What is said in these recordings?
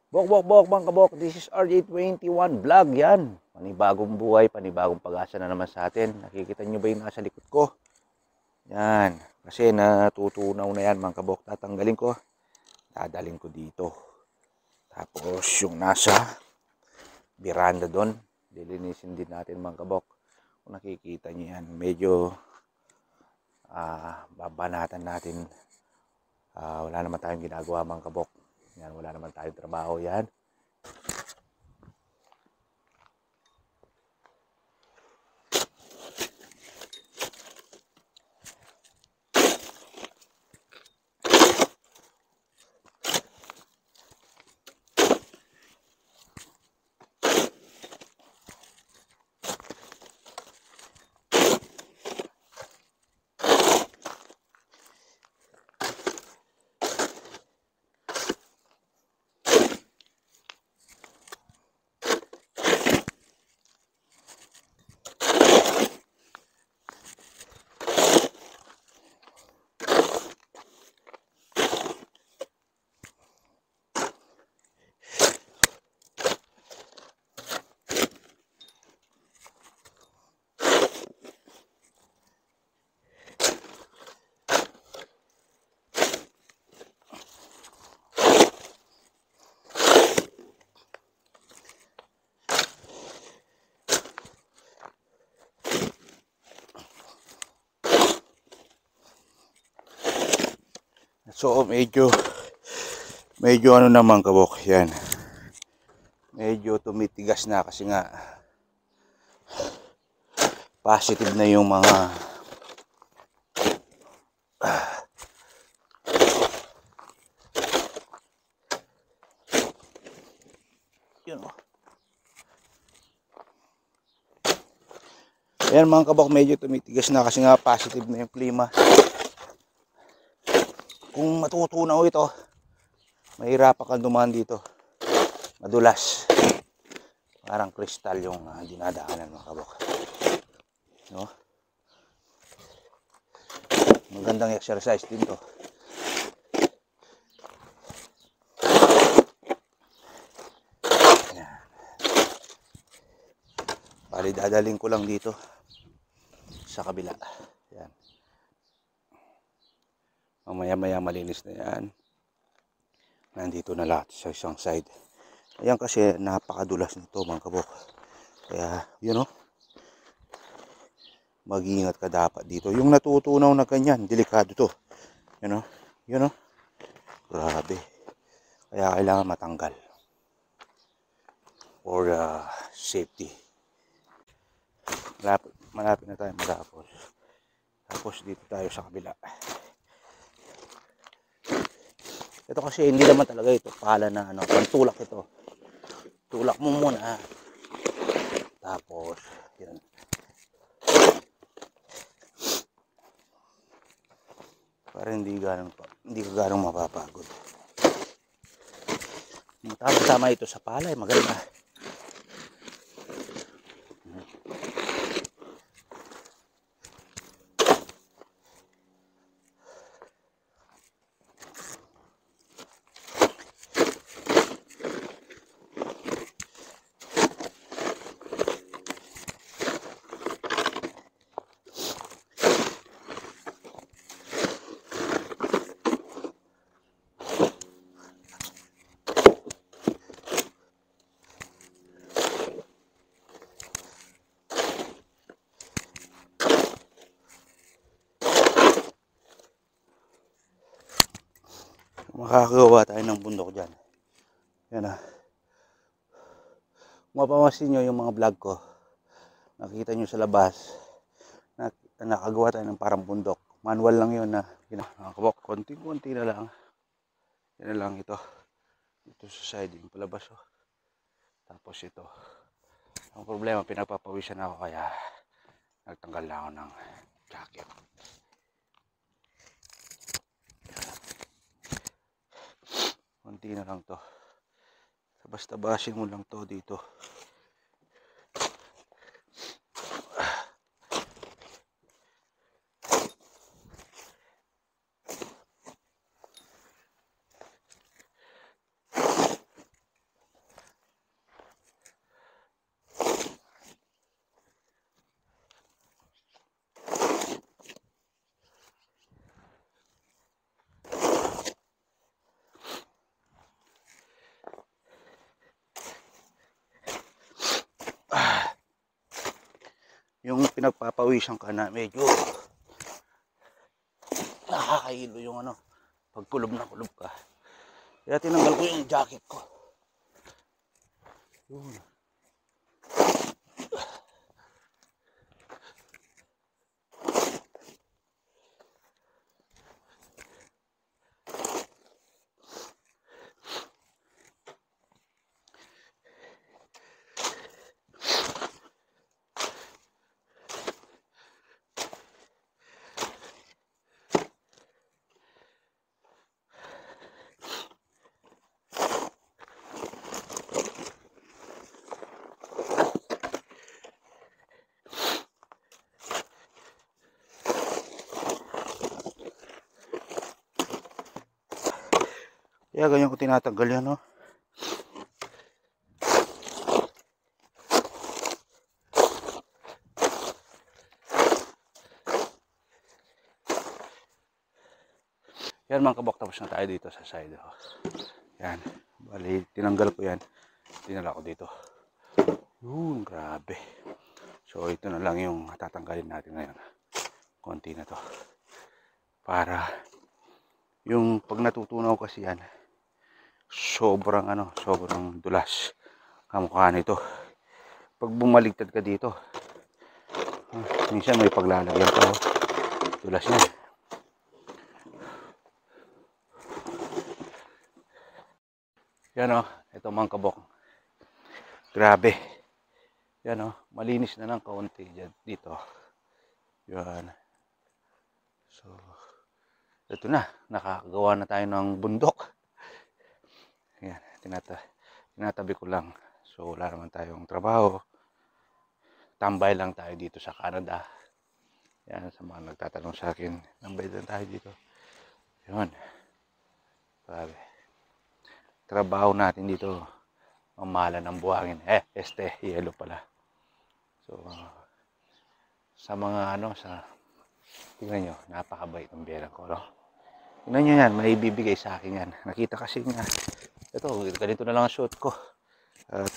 Bok, bok, bok, mga kabok. This is RJ21 Vlog yan. Panibagong buhay, panibagong pag-asa na naman sa atin. Nakikita nyo ba yung nasa likod ko? Yan. Kasi natutunaw na yan mga kabok. Tatanggalin ko. Dadalhin ko dito. Tapos yung nasa veranda doon. Lilinisin din natin mga kabok. Kung nakikita nyo yan, medyo babanatan natin. Wala naman tayong ginagawa mga kabok. Yan, wala naman tayong trabaho yan. So medyo ano naman kabok yan. Medyo tumitigas na kasi nga positive na yung mga yun oh. Ayan mga kabok, medyo tumitigas na kasi nga positive na yung klima. Kung matutunaw ito, mahirapan kang dumaan dito. Madulas. Parang kristal yung dinadaanan mga kabok. No? Magandang exercise din to. Ayan. Bali dadaling ko lang dito sa kabila. Ayan. Mamaya-maya malinis na yan. Nandito na lahat sa isang side. Ayan kasi napakadulas nito mga kabok. Kaya yun o. Mag-iingat ka dapat dito. Yung natutunaw na ganyan, delikado to. Yun o. Yun o. Grabe. Kaya kailangan matanggal. For safety. Malapit na tayo matapos. Tapos dito tayo sa kabila. Ito kasi hindi naman talaga ito pala na pantulak ito. Tulak mo muna. Tapos, yun. Para hindi ka ganong mapapagod. Tama ito sa palay, maganda. Makakagawa tayo ng bundok dyan. Yan na. Kung mapapansin nyo yung mga vlog ko, nakikita nyo sa labas, nakagawa tayo ng parang bundok. Manual lang yun na nakakabok. Konti-konti na lang. Yan na lang ito. Ito sa side, yung palabas. Oh. Tapos ito. Ang problema, pinagpapawisan ako kaya nagtanggal lang ako ng jacket. Konti na lang to. Basta basin mo lang to dito. pinagpapawisan ka na, medyo nakakailo yung ano, pag kulob na kulob ka. Kaya tinanggal ko yung jacket ko. Yun. Kaya ganyan ko tinatanggal yan, no? Yan mga kabok, tapos na tayo dito sa side. Oh. Yan. Bali, tinanggal ko yan. Dinala ko dito. Yun, grabe. So, ito na lang yung tatanggalin natin ngayon. Konti na to. Para, yung pag natutunaw kasi yan, sobrang dulas kamukha nito. Pag bumaligtad ka dito, minsan may paglalagyan ka, dulas yan. Yan o, ito mga kabok, grabe yan o, malinis na ng kaunti dito. Yan. So ito na, nakakagawa na tayo ng bundok. Yan, tinatabi ko lang. So wala naman tayong trabaho. Tambay lang tayo dito sa Canada. Yan, sa mga nagtatanong sa akin, tambay lang tayo dito. Yun. Grabe. Trabaho natin dito, mamahala ng buhangin. Yellow pala. So, sa mga tingnan nyo, napakabait ng berang ko, no? Tingnan nyo yan, may bibigay sa akin yan. Nakita kasi nga, ito, ganito na lang ang shoot ko. At,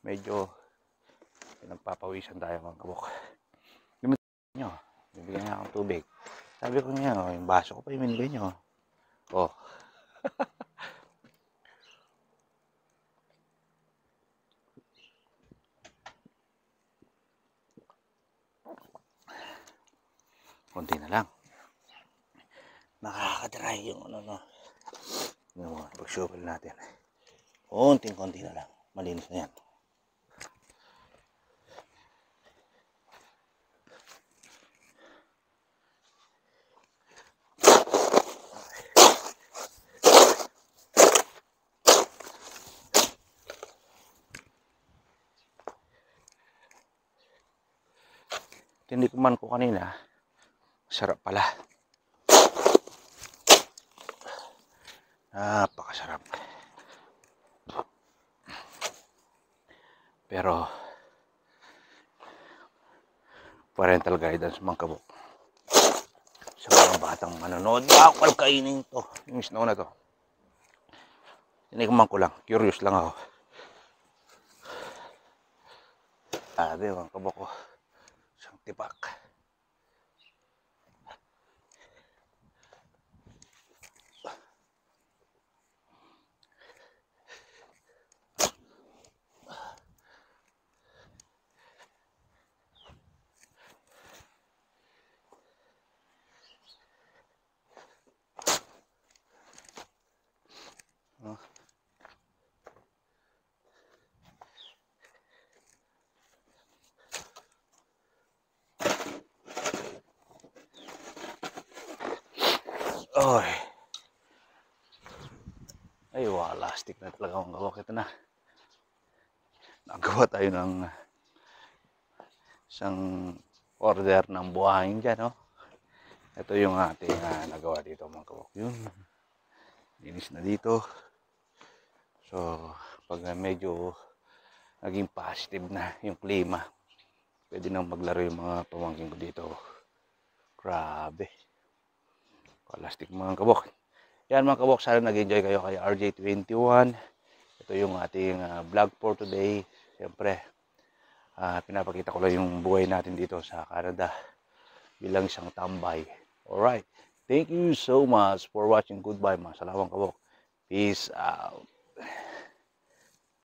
medyo, pinagpapawisan tayo mga kabok. Nyo, bibigyan niya akong tubig. Sabi ko niya, yung baso ko pa yung binigay nyo. Oh. Konti na lang. Nakaka-dry yung pag-shovel natin. Konti na lang. Malinis na yan. Tinikman ko kanina, sarap pala. Napakasarap. Pero parental guidance mga kabok. Sa mga batang manonood, bawal kainin to. Yung snow na to. Tinikman ko lang, curious lang ako. Sabi mga kabok ko, isang tipak. Oy. Ay, lastic na talaga ang gawak. Ito na. Nagawa tayo ng isang order ng buhangin dyan, no? Ito yung ating nagawa dito mga kabok. Yun. Linis na dito. So, pag medyo naging positive na yung klima, pwede nang maglaro yung mga pamangkin ko dito. Grabe. Plastic mga kabok. Yan mga kabok, sana nag-enjoy kayo kay RJ21. Ito yung ating vlog for today. Siyempre, Pinapakita ko lang yung buhay natin dito sa Canada bilang isang tambay. Alright. Thank you so much for watching. Goodbye mga salawang kabok. Peace out.